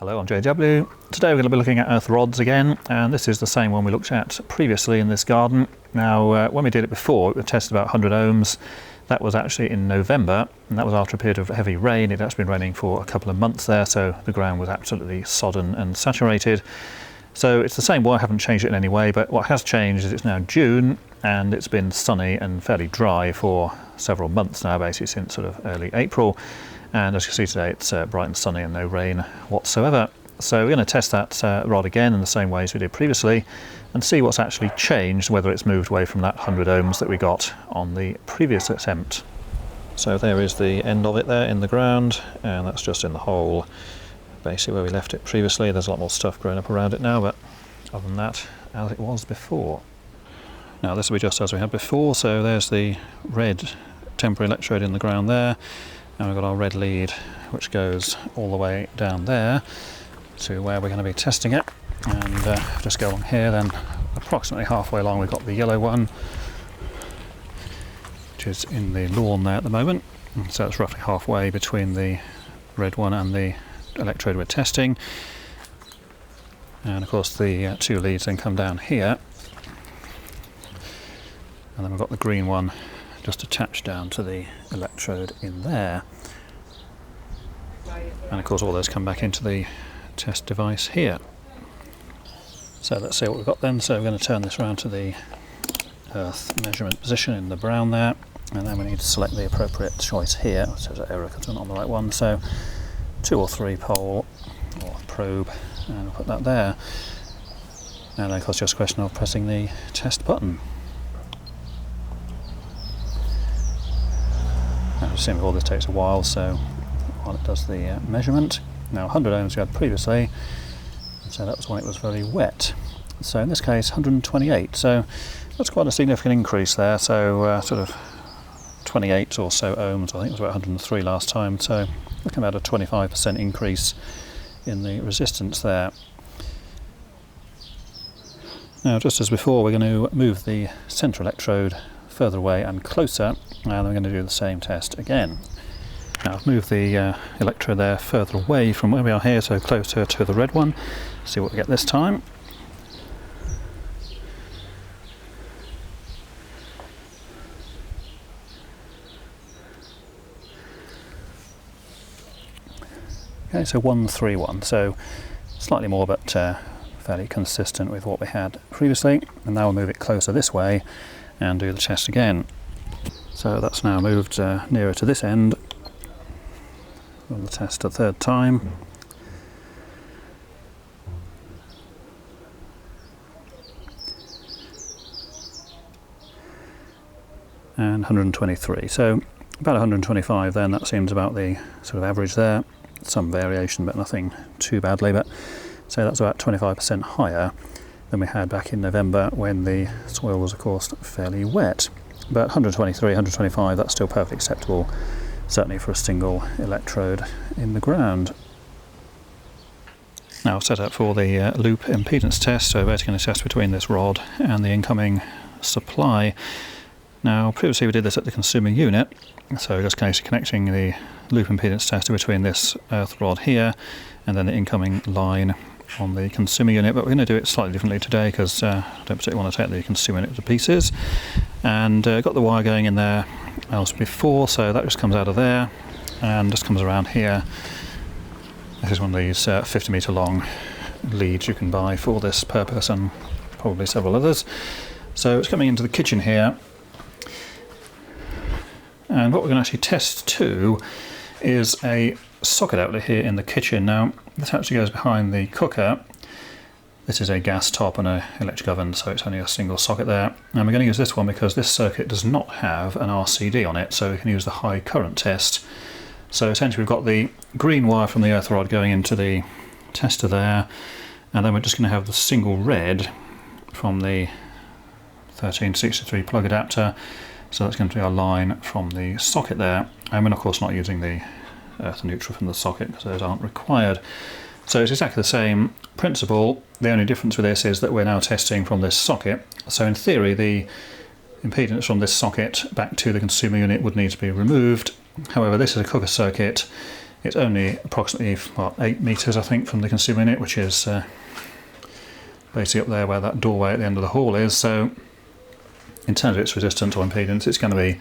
Hello, I'm JW. Today we're going to be looking at earth rods again, and this is the same one we looked at previously in this garden. Now, when we did it before, we tested about 100 ohms. That was actually in November, and that was after a period of heavy rain. It had actually been raining for a couple of months there, so the ground was absolutely sodden and saturated. So it's the same wire, I haven't changed it in any way, but what has changed is it's now June, and it's been sunny and fairly dry for several months now, basically since sort of early April. And as you can see today, it's bright and sunny and no rain whatsoever. So we're going to test that rod again in the same way as we did previously and see what's actually changed, whether it's moved away from that 100 ohms that we got on the previous attempt. So there is the end of it there in the ground, and that's just in the hole basically where we left it previously. There's a lot more stuff growing up around it now, but other than that, as it was before. Now this will be just as we had before, so there's the red temporary electrode in the ground there. And we've got our red lead, which goes all the way down there to where we're going to be testing it. And just go along here, then approximately halfway along we've got the yellow one, which is in the lawn there at the moment. And so it's roughly halfway between the red one and the electrode we're testing. And of course the two leads then come down here. And then we've got the green one just attached down to the electrode in there. And of course all those come back into the test device here. So let's see what we've got then. So we're going to turn this around to the earth measurement position in the brown there, and then we need to select the appropriate choice here. So there's an error because we're not on the right one. So 2 or 3 pole or probe, and we'll put that there. And then of course just a question of pressing the test button. Assuming all this takes a while, so while it does the measurement. Now 100 ohms we had previously, so that was when it was very wet. So in this case 128, so that's quite a significant increase there. So sort of 28 or so ohms, I think it was about 103 last time, so looking about a 25% increase in the resistance there. Now just as before, we're going to move the centre electrode further away and closer, and we're going to do the same test again. Now I've moved the electrode there further away from where we are here, so closer to the red one. See what we get this time. Okay, so 131, so slightly more but fairly consistent with what we had previously. And now we'll move it closer this way and do the test again. So that's now moved nearer to this end. We'll test a third time. And 123. So about 125 then, that seems about the sort of average there. Some variation but nothing too badly, but so that's about 25% higher than we had back in November when the soil was of course fairly wet. But 123, 125, that's still perfectly acceptable, certainly for a single electrode in the ground. Now set up for the loop impedance test, so basically going to test between this rod and the incoming supply. Now previously we did this at the consumer unit, so just basically connecting the loop impedance tester between this earth rod here and then the incoming line on the consumer unit, but we're going to do it slightly differently today because I don't particularly want to take the consumer unit to pieces. And got the wire going in there as before, so that just comes out of there and just comes around here. This is one of these 50 metre long leads you can buy for this purpose and probably several others. So it's coming into the kitchen here, and what we're going to actually test to is a socket outlet here in the kitchen. Now this actually goes behind the cooker. This is a gas top and an electric oven, so it's only a single socket there. And we're going to use this one because this circuit does not have an RCD on it, so we can use the high current test. So essentially we've got the green wire from the earth rod going into the tester there, and then we're just going to have the single red from the 1363 plug adapter. So that's going to be our line from the socket there. And we're of course not using the earth and neutral from the socket because those aren't required. So it's exactly the same principle. The only difference with this is that we're now testing from this socket. So in theory the impedance from this socket back to the consumer unit would need to be removed. However, this is a cooker circuit. It's only approximately 8 meters, I think, from the consumer unit, which is basically up there where that doorway at the end of the hall is. So in terms of its resistance or impedance, it's going to be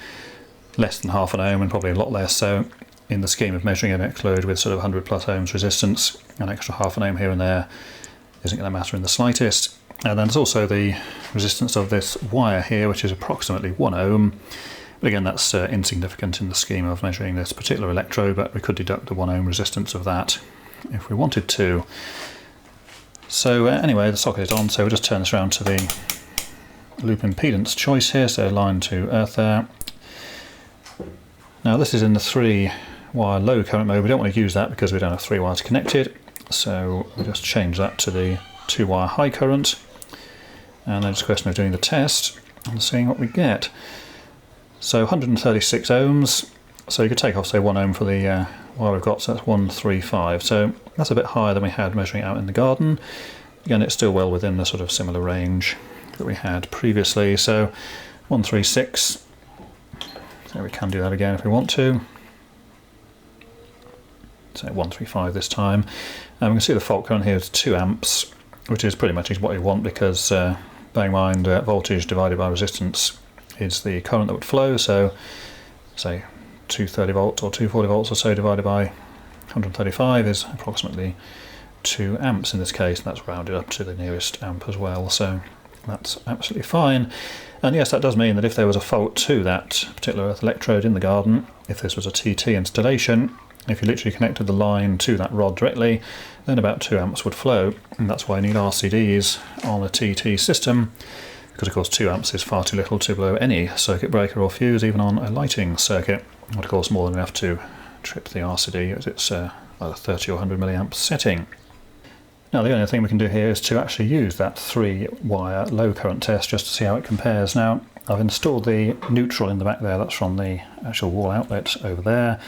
less than half an ohm, and probably a lot less. So in the scheme of measuring an electrode with sort of 100 plus ohms resistance, an extra half an ohm here and there isn't going to matter in the slightest. And then there's also the resistance of this wire here, which is approximately 1 ohm. But again, that's insignificant in the scheme of measuring this particular electrode, but we could deduct the 1 ohm resistance of that if we wanted to. So anyway, the socket is on, so we'll just turn this around to the loop impedance choice here, so line to earth there. Now this is in the 3-wire low current mode. We don't want to use that because we don't have 3 wires connected, so we'll just change that to the 2-wire high current, and then it's a question of doing the test and seeing what we get. So 136 ohms, so you could take off, say, 1 ohm for the wire we've got, so that's 135. So that's a bit higher than we had measuring out in the garden. Again, it's still well within the sort of similar range that we had previously. So 136, so we can do that again if we want to. So 135 this time. And we can see the fault current here is 2 amps, which is pretty much what you want, because bear in mind voltage divided by resistance is the current that would flow. So say 230 volts or 240 volts or so divided by 135 is approximately 2 amps in this case, and that's rounded up to the nearest amp as well, so that's absolutely fine. And yes, that does mean that if there was a fault to that particular earth electrode in the garden, if this was a TT installation, if you literally connected the line to that rod directly, then about 2 amps would flow, and that's why you need RCDs on a TT system, because of course 2 amps is far too little to blow any circuit breaker or fuse, even on a lighting circuit. But of course more than enough to trip the RCD at its either 30 or 100 milliamp setting. Now the only thing we can do here is to actually use that 3-wire low current test just to see how it compares. Now I've installed the neutral in the back there, that's from the actual wall outlet over there.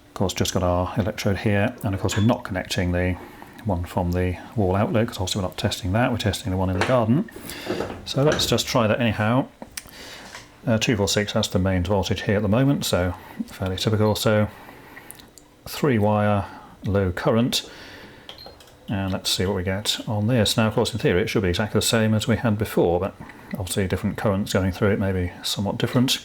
Of course just got our electrode here, and of course we're not connecting the one from the wall outlet, because also we're not testing that, we're testing the one in the garden. So let's just try that anyhow. 246, that's the mains voltage here at the moment, so fairly typical. So 3-wire low current, and let's see what we get on this. Now of course in theory it should be exactly the same as we had before, but obviously different currents going through it may be somewhat different.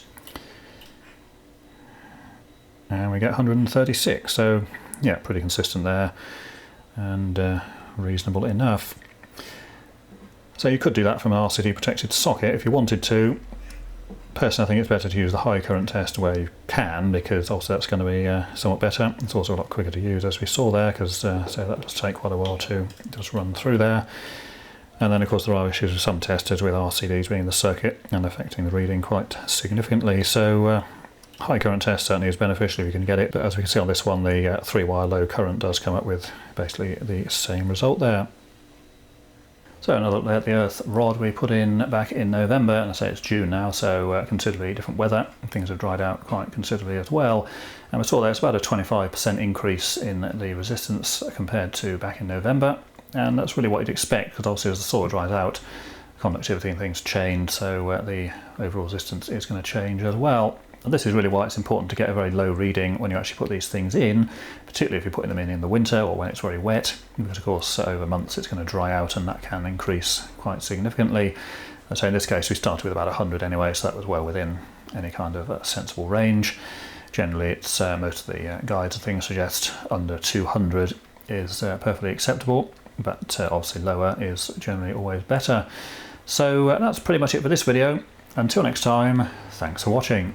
And we get 136, so yeah, pretty consistent there, and reasonable enough. So you could do that from an RCD protected socket if you wanted to. Personally, I think it's better to use the high current test where you can, because also that's going to be somewhat better. It's also a lot quicker to use, as we saw there, because so that does take quite a while to just run through there. And then of course there are issues with some testers with RCDs being in the circuit and affecting the reading quite significantly. So high current test certainly is beneficial if you can get it, but as we can see on this one, the 3-wire low current does come up with basically the same result there. So another look at the earth rod we put in back in November, and I say it's June now, so considerably different weather. Things have dried out quite considerably as well. And we saw there it's about a 25% increase in the resistance compared to back in November, and that's really what you'd expect, because obviously as the soil dries out, conductivity and things change, so the overall resistance is going to change as well. And this is really why it's important to get a very low reading when you actually put these things in, particularly if you're putting them in the winter or when it's very wet, because of course over months it's going to dry out and that can increase quite significantly. And so in this case we started with about 100 anyway, so that was well within any kind of sensible range. Generally it's most of the guides and things suggest under 200 is perfectly acceptable, but obviously lower is generally always better. So that's pretty much it for this video. Until next time, thanks for watching.